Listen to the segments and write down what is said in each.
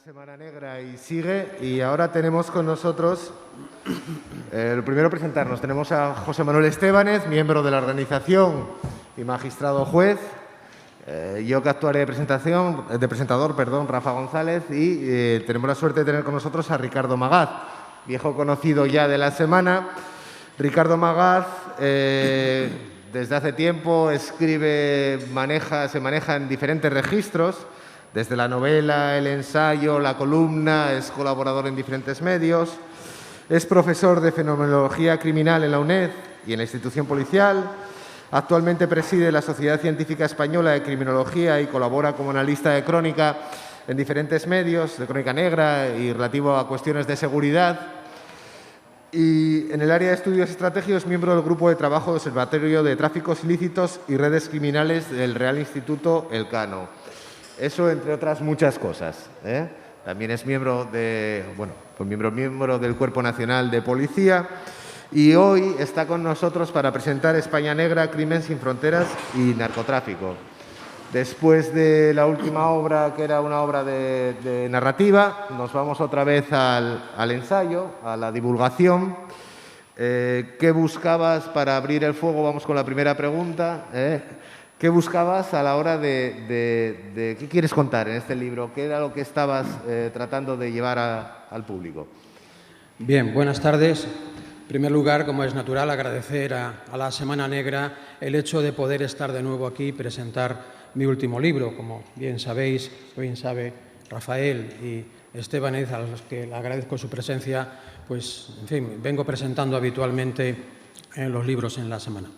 Semana Negra y sigue, y ahora tenemos con nosotros, lo primero presentarnos, tenemos a José Manuel Estébanez, miembro de la organización y magistrado juez, yo que actuaré de presentador, Rafa González, y tenemos la suerte de tener con nosotros a Ricardo Magaz, viejo conocido ya de la semana. Ricardo Magaz, desde hace tiempo escribe, se maneja en diferentes registros, desde la novela, el ensayo, la columna, es colaborador en diferentes medios, es profesor de Fenomenología Criminal en la UNED y en la institución policial. Actualmente preside la Sociedad Científica Española de Criminología y colabora como analista de crónica en diferentes medios, de crónica negra y relativo a cuestiones de seguridad. Y en el área de estudios estratégicos es miembro del Grupo de Trabajo de Observatorio de Tráficos Ilícitos y Redes Criminales del Real Instituto Elcano. Eso, entre otras muchas cosas, ¿eh? También es miembro del Cuerpo Nacional de Policía y hoy está con nosotros para presentar España Negra, Crimen sin Fronteras y Narcotráfico. Después de la última obra, que era una obra de narrativa, nos vamos otra vez al ensayo, a la divulgación. ¿Qué buscabas para abrir el fuego? Vamos con la primera pregunta. ¿Qué buscabas a la hora de qué quieres contar en este libro? ¿Qué era lo que estabas tratando de llevar al público? Bien, buenas tardes. En primer lugar, como es natural, agradecer a la Semana Negra el hecho de poder estar de nuevo aquí y presentar mi último libro. Como bien sabéis, bien sabe Rafael y Estébanez, a los que le agradezco su presencia, pues, en fin, vengo presentando habitualmente los libros en la semana.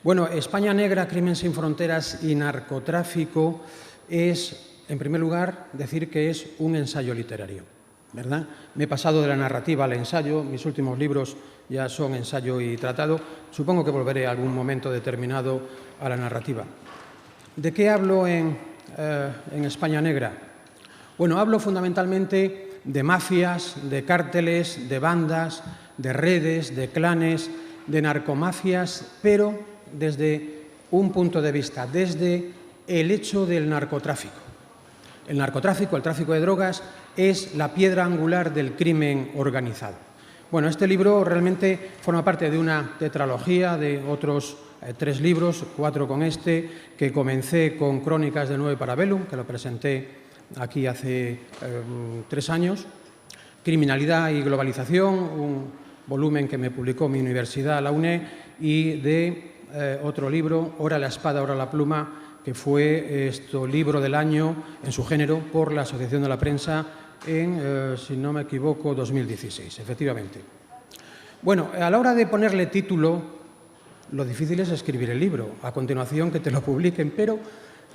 Bueno, España Negra, Crimen sin Fronteras y Narcotráfico es, en primer lugar, decir que es un ensayo literario, ¿verdad? Me he pasado de la narrativa al ensayo, mis últimos libros ya son ensayo y tratado. Supongo que volveré a algún momento determinado a la narrativa. ¿De qué hablo en España Negra? Bueno, hablo fundamentalmente de mafias, de cárteles, de bandas, de redes, de clanes, de narcomafias, pero desde un punto de vista, desde el hecho del narcotráfico. El narcotráfico, el tráfico de drogas, es la piedra angular del crimen organizado. Bueno, este libro realmente forma parte de una tetralogía de otros 3 libros, 4 con este, que comencé con Crónicas de Nueve Parabellum, que lo presenté aquí hace 3 años, Criminalidad y Globalización, un volumen que me publicó mi universidad, la UNED, y de otro libro, Ora la espada, ora la pluma, que fue libro del año en su género por la Asociación de la Prensa en, si no me equivoco, 2016, efectivamente. Bueno, a la hora de ponerle título, lo difícil es escribir el libro, a continuación que te lo publiquen, pero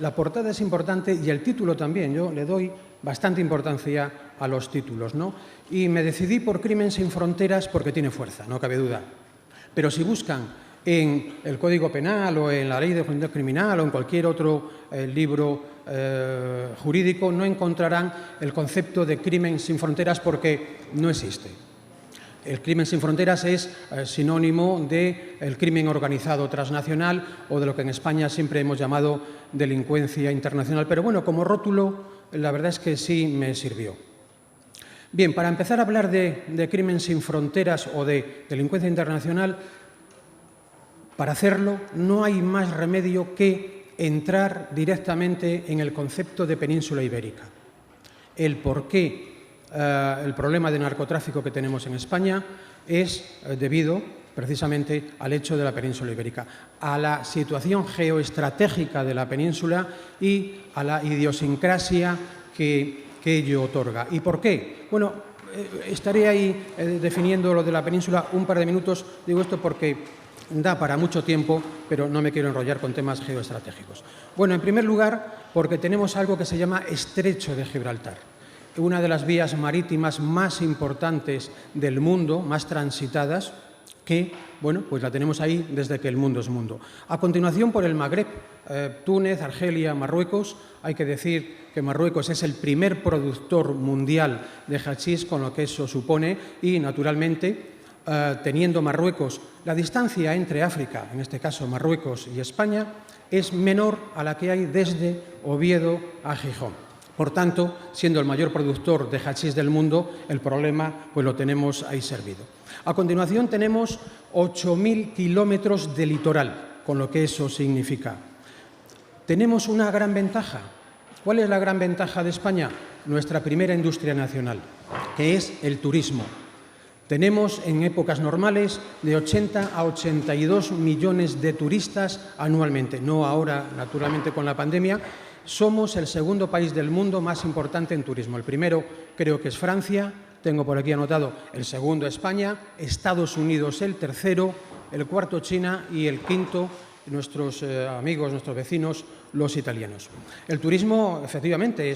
la portada es importante y el título también. Yo le doy bastante importancia a los títulos, ¿no? Y me decidí por Crimen sin Fronteras porque tiene fuerza, no cabe duda. Pero si buscan en el Código Penal o en la Ley de Enjuiciamiento Criminal o en cualquier otro libro jurídico, no encontrarán el concepto de crimen sin fronteras porque no existe. El crimen sin fronteras es sinónimo del crimen organizado transnacional o de lo que en España siempre hemos llamado delincuencia internacional. Pero bueno, como rótulo, la verdad es que sí me sirvió. Bien, para empezar a hablar de crimen sin fronteras o de delincuencia internacional, para hacerlo no hay más remedio que entrar directamente en el concepto de península ibérica. El por qué el problema de narcotráfico que tenemos en España es debido precisamente al hecho de la península ibérica, a la situación geoestratégica de la península y a la idiosincrasia que ello otorga. ¿Y por qué? Bueno, estaré ahí definiendo lo de la península un par de minutos. Digo esto porque da para mucho tiempo, pero no me quiero enrollar con temas geoestratégicos. Bueno, en primer lugar, porque tenemos algo que se llama Estrecho de Gibraltar, una de las vías marítimas más importantes del mundo, más transitadas, que, bueno, pues la tenemos ahí desde que el mundo es mundo. A continuación, por el Magreb, Túnez, Argelia, Marruecos. Hay que decir que Marruecos es el primer productor mundial de hachís, con lo que eso supone, y, naturalmente, teniendo Marruecos, la distancia entre África, en este caso Marruecos y España, es menor a la que hay desde Oviedo a Gijón. Por tanto, siendo el mayor productor de hachís del mundo, el problema pues lo tenemos ahí servido. A continuación tenemos 8.000 kilómetros de litoral, con lo que eso significa. Tenemos una gran ventaja. ¿Cuál es la gran ventaja de España? Nuestra primera industria nacional, que es el turismo. Tenemos en épocas normales de 80 a 82 millones de turistas anualmente, no ahora, naturalmente, con la pandemia. Somos el segundo país del mundo más importante en turismo. El primero creo que es Francia, tengo por aquí anotado el segundo España, Estados Unidos el tercero, el cuarto China y el quinto nuestros amigos, nuestros vecinos, los italianos. El turismo efectivamente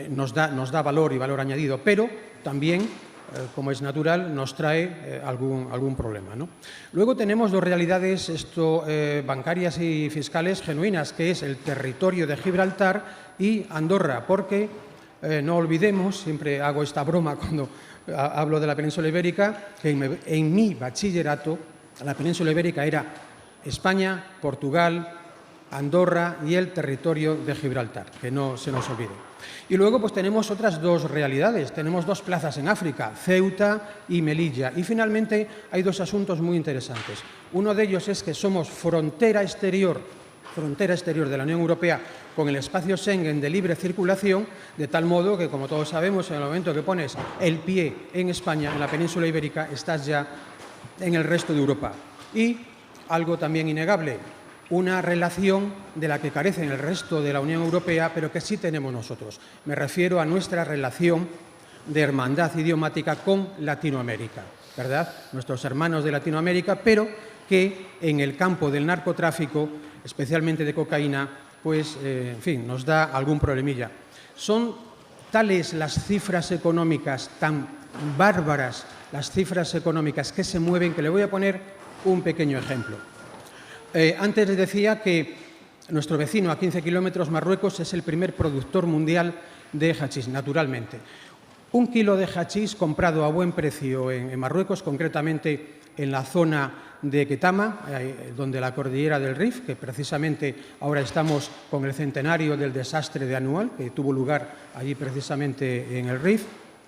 nos da valor y valor añadido, pero también, como es natural, nos trae algún problema, ¿no? Luego tenemos dos realidades bancarias y fiscales genuinas, que es el territorio de Gibraltar y Andorra, porque no olvidemos, siempre hago esta broma cuando hablo de la península ibérica, que en mi bachillerato la península ibérica era España, Portugal, Andorra y el territorio de Gibraltar, que no se nos olvide. Y luego pues tenemos otras dos realidades, tenemos dos plazas en África, Ceuta y Melilla. Y finalmente hay dos asuntos muy interesantes. Uno de ellos es que somos frontera exterior de la Unión Europea con el espacio Schengen de libre circulación, de tal modo que, como todos sabemos, en el momento que pones el pie en España, en la península ibérica, estás ya en el resto de Europa. Y algo también innegable, una relación de la que carece el resto de la Unión Europea, pero que sí tenemos nosotros. Me refiero a nuestra relación de hermandad idiomática con Latinoamérica, ¿verdad? Nuestros hermanos de Latinoamérica, pero que en el campo del narcotráfico, especialmente de cocaína, pues, en fin, nos da algún problemilla. Son tales las cifras económicas, tan bárbaras las cifras económicas que se mueven, que le voy a poner un pequeño ejemplo. Antes les decía que nuestro vecino a 15 kilómetros, Marruecos, es el primer productor mundial de hachís, naturalmente. 1 kilo de hachís comprado a buen precio en Marruecos, concretamente en la zona de Ketama, donde la cordillera del Rif, que precisamente ahora estamos con el centenario del desastre de Anual, que tuvo lugar allí precisamente en el Rif.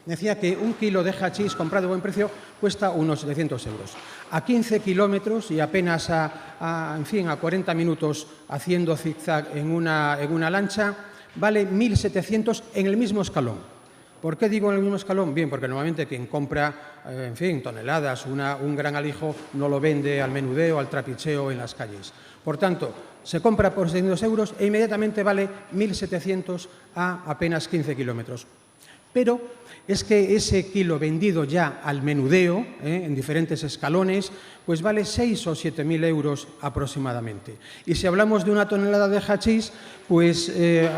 Decía que 1 kilo de hachís comprado a buen precio cuesta unos 700 euros. A 15 kilómetros y apenas a 40 minutos haciendo zigzag en una lancha, vale 1.700 en el mismo escalón. ¿Por qué digo en el mismo escalón? Bien, porque normalmente quien compra, toneladas, un gran alijo, no lo vende al menudeo, al trapicheo en las calles. Por tanto, se compra por 600 euros e inmediatamente vale 1.700 a apenas 15 kilómetros. Pero es que ese kilo vendido ya al menudeo, en diferentes escalones, pues vale 6.000 o 7.000 euros aproximadamente. Y si hablamos de una tonelada de hachís, pues, el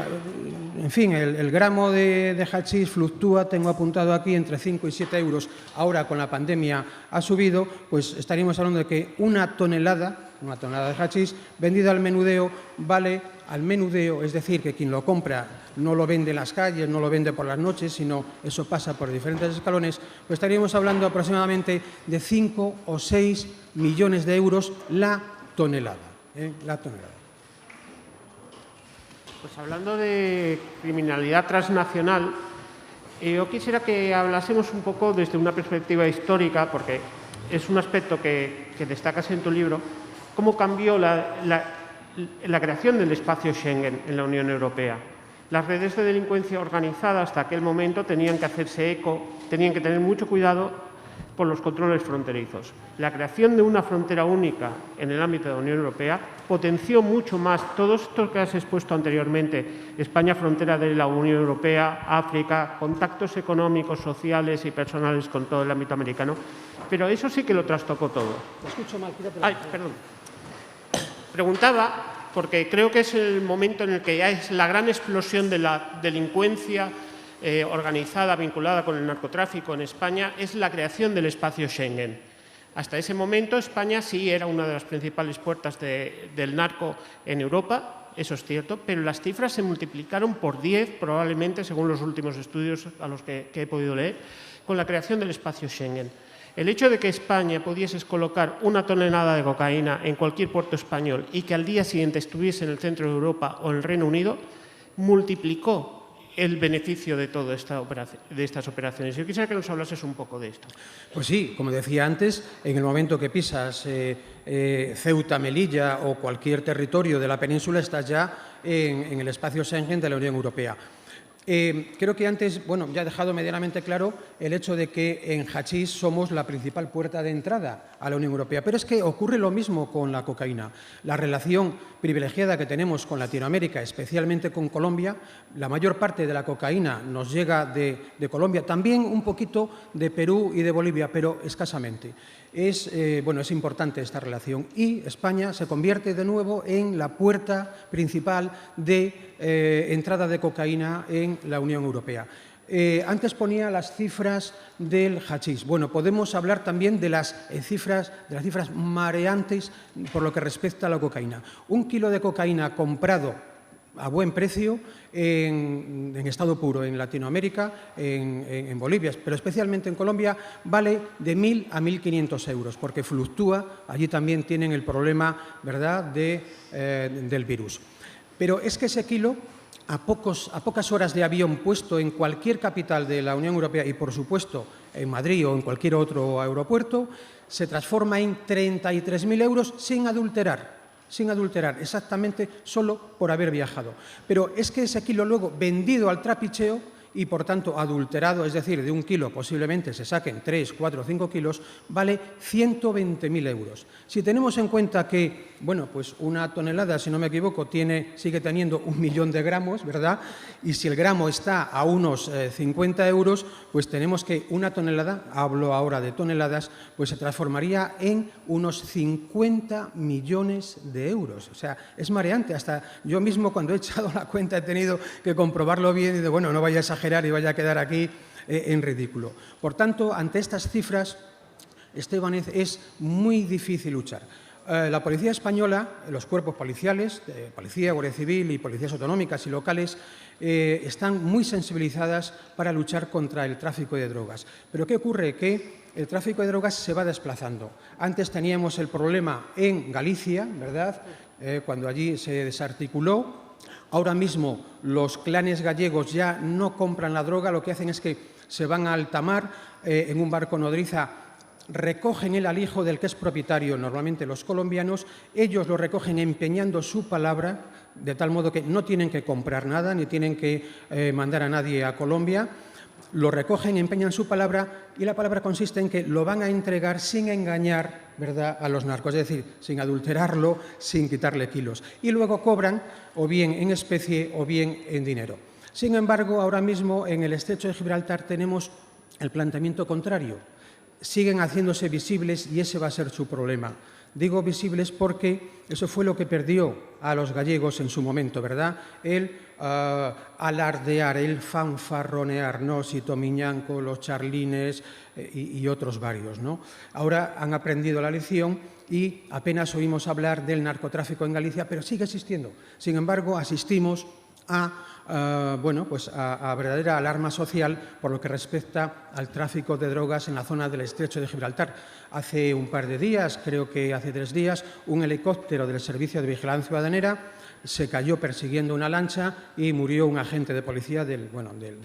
gramo de hachís fluctúa, tengo apuntado aquí, entre 5 y 7 euros. Ahora, con la pandemia ha subido, pues estaríamos hablando de que una tonelada de hachís vendida al menudeo vale al menudeo, es decir, que quien lo compra no lo vende en las calles, no lo vende por las noches, sino eso pasa por diferentes escalones, pues estaríamos hablando aproximadamente de 5 o 6 millones de euros la tonelada. Pues hablando de criminalidad transnacional, yo quisiera que hablásemos un poco desde una perspectiva histórica, porque es un aspecto que destacas en tu libro, cómo cambió la creación del espacio Schengen en la Unión Europea. Las redes de delincuencia organizada hasta aquel momento tenían que hacerse eco, tenían que tener mucho cuidado por los controles fronterizos. La creación de una frontera única en el ámbito de la Unión Europea potenció mucho más todo esto que has expuesto anteriormente. España, frontera de la Unión Europea, África, contactos económicos, sociales y personales con todo el ámbito americano. Pero eso sí que lo trastocó todo. Te escucho mal, perdón. Preguntaba, porque creo que es el momento en el que ya es la gran explosión de la delincuencia organizada, vinculada con el narcotráfico en España, es la creación del espacio Schengen. Hasta ese momento España sí era una de las principales puertas del narco en Europa, eso es cierto, pero las cifras se multiplicaron por 10 probablemente, según los últimos estudios a los que he podido leer, con la creación del espacio Schengen. El hecho de que España pudiese colocar una tonelada de cocaína en cualquier puerto español y que al día siguiente estuviese en el centro de Europa o en el Reino Unido, multiplicó el beneficio de todas estas operaciones. Yo quisiera que nos hablases un poco de esto. Pues sí, como decía antes, en el momento que pisas Ceuta, Melilla o cualquier territorio de la península, estás ya en el espacio Schengen de la Unión Europea. Creo que antes, ya he dejado medianamente claro el hecho de que en hachís somos la principal puerta de entrada a la Unión Europea. Pero es que ocurre lo mismo con la cocaína. La relación privilegiada que tenemos con Latinoamérica, especialmente con Colombia, la mayor parte de la cocaína nos llega de Colombia, también un poquito de Perú y de Bolivia, pero escasamente. Es importante esta relación y España se convierte de nuevo en la puerta principal de entrada de cocaína en la Unión Europea. Antes ponía las cifras del hachís. Podemos hablar también de las cifras mareantes por lo que respecta a la cocaína. 1 kilo de cocaína comprado a buen precio en estado puro en Latinoamérica, en Bolivia, pero especialmente en Colombia, vale de 1.000 a 1.500 euros, porque fluctúa. Allí también tienen el problema, ¿verdad?, del virus. Pero es que ese kilo, a pocas horas de avión puesto en cualquier capital de la Unión Europea y, por supuesto, en Madrid o en cualquier otro aeropuerto, se transforma en 33.000 euros sin adulterar, exactamente solo por haber viajado. Pero es que ese kilo luego vendido al trapicheo y, por tanto, adulterado, es decir, de 1 kilo posiblemente se saquen 3, 4 o 5 kilos, vale 120.000 euros. Si tenemos en cuenta que, pues una tonelada, si no me equivoco, sigue teniendo 1 millón de gramos, ¿verdad? Y si el gramo está a unos 50 euros, pues tenemos que una tonelada, hablo ahora de toneladas, pues se transformaría en unos 50 millones de euros. O sea, es mareante. Hasta yo mismo, cuando he echado la cuenta, he tenido que comprobarlo bien y de, no vaya a exagerar y vaya a quedar aquí en ridículo. Por tanto, ante estas cifras, Estébanez, es muy difícil luchar. La policía española, los cuerpos policiales, policía, guardia civil y policías autonómicas y locales, están muy sensibilizadas para luchar contra el tráfico de drogas. Pero ¿qué ocurre? Que el tráfico de drogas se va desplazando. Antes teníamos el problema en Galicia, ¿verdad?, cuando allí se desarticuló. Ahora mismo los clanes gallegos ya no compran la droga, lo que hacen es que se van a alta mar en un barco nodriza, recogen el alijo del que es propietario, normalmente los colombianos, ellos lo recogen empeñando su palabra, de tal modo que no tienen que comprar nada ni tienen que mandar a nadie a Colombia. Lo recogen, empeñan su palabra y la palabra consiste en que lo van a entregar sin engañar, ¿verdad?, a los narcos, es decir, sin adulterarlo, sin quitarle kilos. Y luego cobran o bien en especie o bien en dinero. Sin embargo, ahora mismo en el estrecho de Gibraltar tenemos el planteamiento contrario. Siguen haciéndose visibles y ese va a ser su problema. Digo visibles porque eso fue lo que perdió a los gallegos en su momento, ¿verdad? El alardear, el fanfarronear, ¿no? Sito Miñanco, los charlines y otros varios, ¿no? Ahora han aprendido la lección y apenas oímos hablar del narcotráfico en Galicia, pero sigue existiendo. Sin embargo, asistimos a verdadera alarma social por lo que respecta al tráfico de drogas en la zona del estrecho de Gibraltar. Hace un par de días, creo que hace 3 días, un helicóptero del Servicio de Vigilancia Aduanera se cayó persiguiendo una lancha y murió un agente de policía del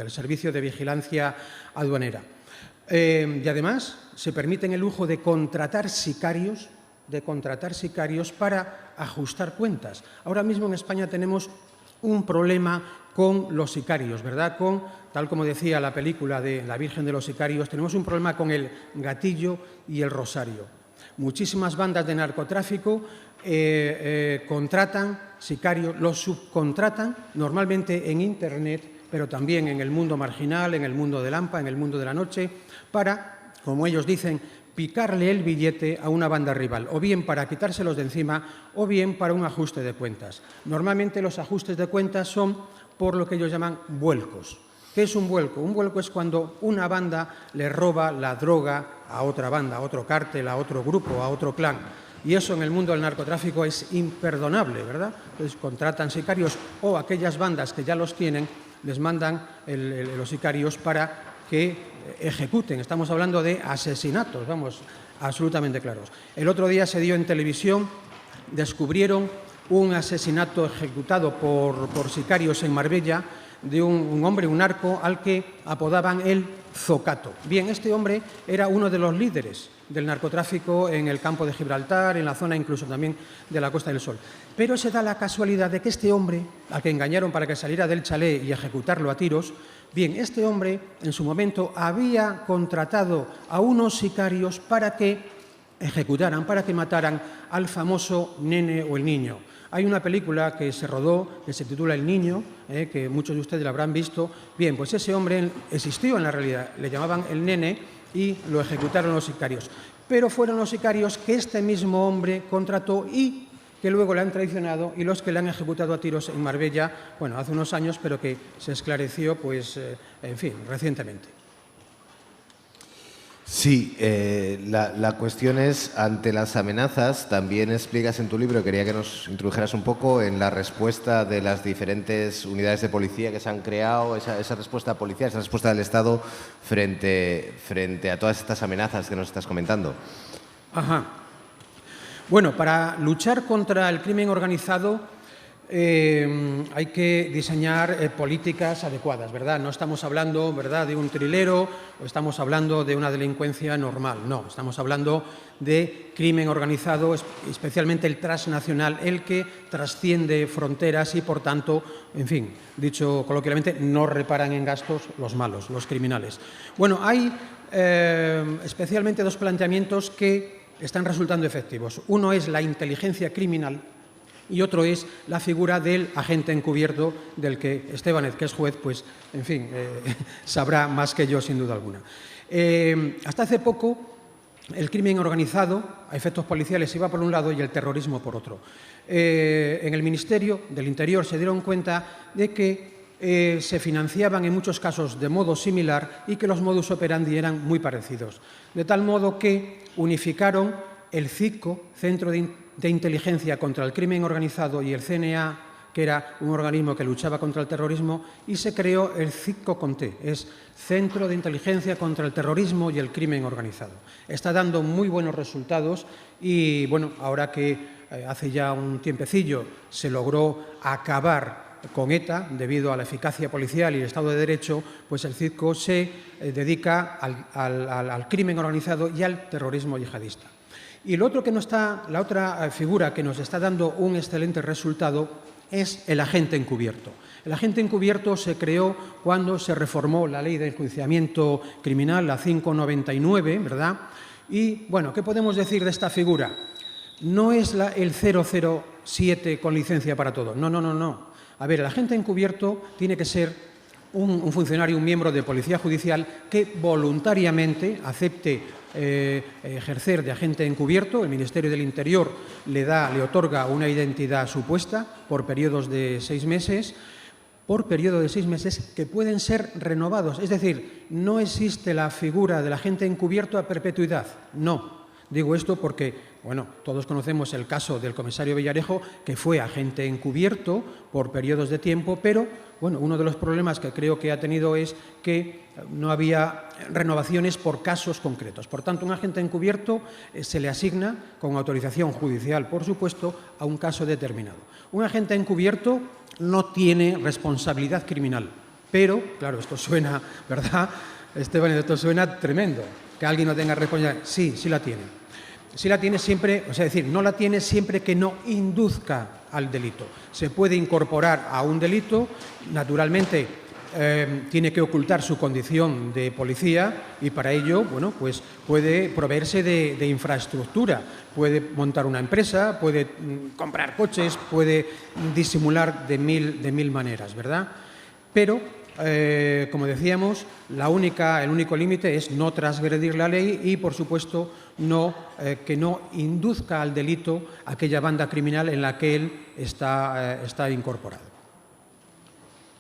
Servicio de Vigilancia Aduanera. Y además se permiten el lujo de contratar sicarios para ajustar cuentas. Ahora mismo en España tenemos un problema con los sicarios, ¿verdad? Tal como decía la película de La Virgen de los Sicarios, tenemos un problema con el gatillo y el rosario. Muchísimas bandas de narcotráfico contratan sicarios, los subcontratan normalmente en Internet, pero también en el mundo marginal, en el mundo del AMPA, en el mundo de la noche, para, como ellos dicen, picarle el billete a una banda rival, o bien para quitárselos de encima, o bien para un ajuste de cuentas. Normalmente los ajustes de cuentas son por lo que ellos llaman vuelcos. ¿Qué es un vuelco? Un vuelco es cuando una banda le roba la droga a otra banda, a otro cártel, a otro grupo, a otro clan. Y eso en el mundo del narcotráfico es imperdonable, ¿verdad? Entonces contratan sicarios o aquellas bandas que ya los tienen, les mandan los sicarios para que ejecuten. Estamos hablando de asesinatos, vamos, absolutamente claros. El otro día se dio en televisión, descubrieron un asesinato ejecutado por sicarios en Marbella de un hombre, un narco, al que apodaban el Zocato. Bien, este hombre era uno de los líderes del narcotráfico en el campo de Gibraltar, en la zona incluso también de la Costa del Sol. Pero se da la casualidad de que este hombre, al que engañaron para que saliera del chalet y ejecutarlo a tiros, bien, este hombre en su momento había contratado a unos sicarios para que ejecutaran, para que mataran al famoso nene o el niño. Hay una película que se rodó, que se titula El Niño, que muchos de ustedes la habrán visto. Bien, pues ese hombre existió en la realidad, le llamaban el nene y lo ejecutaron los sicarios. Pero fueron los sicarios que este mismo hombre contrató y que luego le han traicionado y los que le han ejecutado a tiros en Marbella, bueno, hace unos años, pero que se esclareció, pues, en fin, recientemente. Sí, la cuestión es, ante las amenazas, también explicas en tu libro, quería que nos introdujeras un poco en la respuesta de las diferentes unidades de policía que se han creado, esa respuesta policial, esa respuesta del Estado frente a todas estas amenazas que nos estás comentando. Ajá. Bueno, para luchar contra el crimen organizado hay que diseñar políticas adecuadas, ¿verdad? No estamos hablando, ¿verdad?, de un trilero o estamos hablando de una delincuencia normal. No, estamos hablando de crimen organizado, especialmente el transnacional, el que trasciende fronteras y, por tanto, en fin, dicho coloquialmente, no reparan en gastos los malos, los criminales. Bueno, hay especialmente dos planteamientos que están resultando efectivos. Uno es la inteligencia criminal y otro es la figura del agente encubierto, del que Estébanez, que es juez, pues, en fin, sabrá más que yo, sin duda alguna. Hasta hace poco, el crimen organizado, a efectos policiales, iba por un lado y el terrorismo por otro. En el Ministerio del Interior se dieron cuenta de que se financiaban en muchos casos de modo similar y que los modus operandi eran muy parecidos. De tal modo que unificaron el CICO, Centro de Inteligencia contra el Crimen Organizado, y el CNA, que era un organismo que luchaba contra el terrorismo, y se creó el CICO-CONTE, es Centro de Inteligencia contra el Terrorismo y el Crimen Organizado. Está dando muy buenos resultados y, bueno, ahora que hace ya un tiempecillo se logró acabar con ETA, debido a la eficacia policial y el Estado de Derecho, pues el CICO se dedica al crimen organizado y al terrorismo yihadista. Y la otra figura que nos está dando un excelente resultado es el agente encubierto. El agente encubierto se creó cuando se reformó la Ley de Enjuiciamiento Criminal, la 599, ¿verdad? Y, bueno, ¿qué podemos decir de esta figura? No es el 007 con licencia para todo. No, no, no, no. A ver, el agente encubierto tiene que ser un funcionario, un miembro de Policía Judicial que voluntariamente acepte ejercer de agente encubierto. El Ministerio del Interior le otorga una identidad supuesta por periodos de 6 meses, que pueden ser renovados. Es decir, no existe la figura del agente encubierto a perpetuidad. No. Digo esto porque, bueno, todos conocemos el caso del comisario Villarejo, que fue agente encubierto por periodos de tiempo, pero, bueno, uno de los problemas que creo que ha tenido es que no había renovaciones por casos concretos. Por tanto, un agente encubierto se le asigna, con autorización judicial, por supuesto, a un caso determinado. Un agente encubierto no tiene responsabilidad criminal, pero, claro, esto suena, ¿verdad, Esteban? Esto suena tremendo. Que alguien no tenga responsabilidad. Sí, sí la tiene. Sí la tiene siempre, o sea, es decir, no la tiene siempre que no induzca al delito. Se puede incorporar a un delito, naturalmente tiene que ocultar su condición de policía y para ello, bueno, pues puede proveerse de infraestructura, puede montar una empresa, puede comprar coches, puede disimular de mil maneras, ¿verdad? Pero como decíamos, el único límite es no transgredir la ley y, por supuesto, que no induzca al delito aquella banda criminal en la que él está incorporado.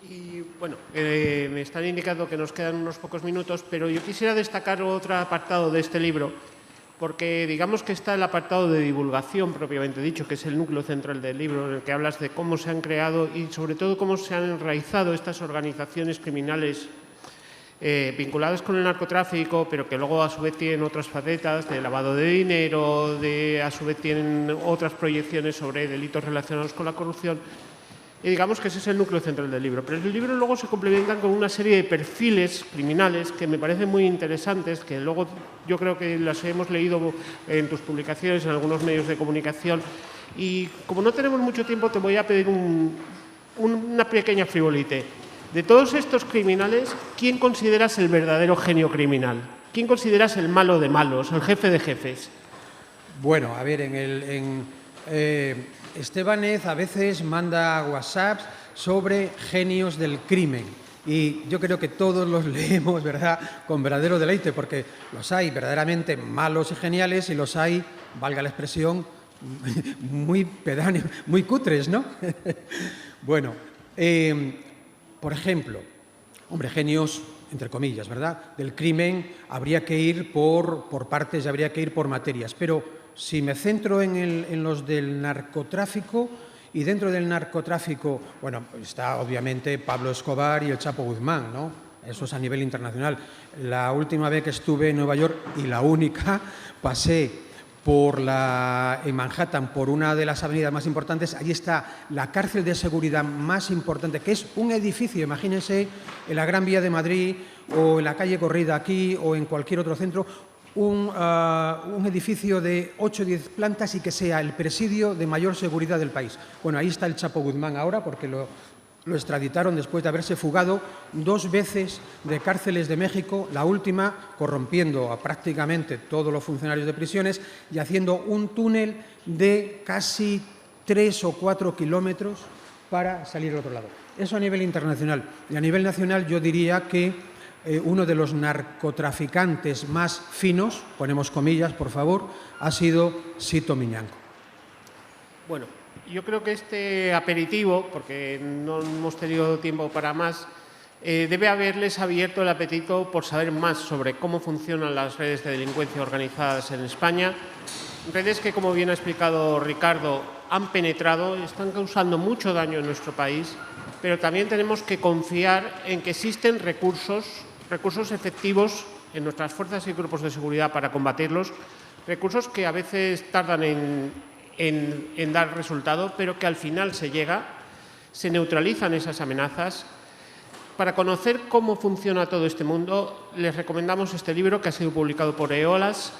Y, bueno, me están indicando que nos quedan unos pocos minutos, pero yo quisiera destacar otro apartado de este libro, porque digamos que está el apartado de divulgación propiamente dicho, que es el núcleo central del libro, en el que hablas de cómo se han creado y sobre todo cómo se han enraizado estas organizaciones criminales vinculadas con el narcotráfico, pero que luego a su vez tienen otras facetas de lavado de dinero, a su vez tienen otras proyecciones sobre delitos relacionados con la corrupción. Y digamos que ese es el núcleo central del libro. Pero el libro luego se complementan con una serie de perfiles criminales que me parecen muy interesantes, que luego yo creo que las hemos leído en tus publicaciones, en algunos medios de comunicación. Y como no tenemos mucho tiempo, te voy a pedir una pequeña frivolité. De todos estos criminales, ¿quién consideras el verdadero genio criminal? ¿Quién consideras el malo de malos, el jefe de jefes? Bueno, a ver, Estébanez a veces manda WhatsApps sobre genios del crimen y yo creo que todos los leemos, ¿verdad?, con verdadero deleite, porque los hay verdaderamente malos y geniales y los hay, valga la expresión, muy pedáneos, muy cutres, ¿no? Bueno, por ejemplo, hombre, genios, entre comillas, ¿verdad?, del crimen habría que ir por partes y habría que ir por materias, pero si me centro en los del narcotráfico, y dentro del narcotráfico, bueno, está obviamente Pablo Escobar y el Chapo Guzmán, ¿no? Eso es a nivel internacional. La última vez que estuve en Nueva York, y la única, pasé en Manhattan, por una de las avenidas más importantes. Allí está la cárcel de seguridad más importante, que es un edificio, imagínense, en la Gran Vía de Madrid, o en la calle Corrida aquí, o en cualquier otro centro, un edificio de 8 o 10 plantas y que sea el presidio de mayor seguridad del país. Bueno, ahí está el Chapo Guzmán ahora, porque lo extraditaron después de haberse fugado 2 veces de cárceles de México, la última corrompiendo a prácticamente todos los funcionarios de prisiones y haciendo un túnel de casi 3 o 4 kilómetros para salir al otro lado. Eso a nivel internacional. Y a nivel nacional yo diría que uno de los narcotraficantes más finos, ponemos comillas, por favor, ha sido Sito Miñanco. Bueno, yo creo que este aperitivo, porque no hemos tenido tiempo para más, debe haberles abierto el apetito por saber más sobre cómo funcionan las redes de delincuencia organizadas en España. Redes que, como bien ha explicado Ricardo, han penetrado, están causando mucho daño en nuestro país, pero también tenemos que confiar en que existen recursos efectivos en nuestras fuerzas y grupos de seguridad para combatirlos, recursos que a veces tardan en dar resultado, pero que al final se neutralizan esas amenazas. Para conocer cómo funciona todo este mundo, les recomendamos este libro que ha sido publicado por EOLAS.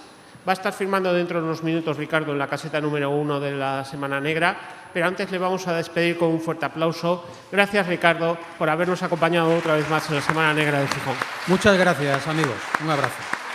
Va a estar firmando dentro de unos minutos Ricardo en la caseta número 1 de la Semana Negra, pero antes le vamos a despedir con un fuerte aplauso. Gracias, Ricardo, por habernos acompañado otra vez más en la Semana Negra de Gijón. Muchas gracias, amigos. Un abrazo.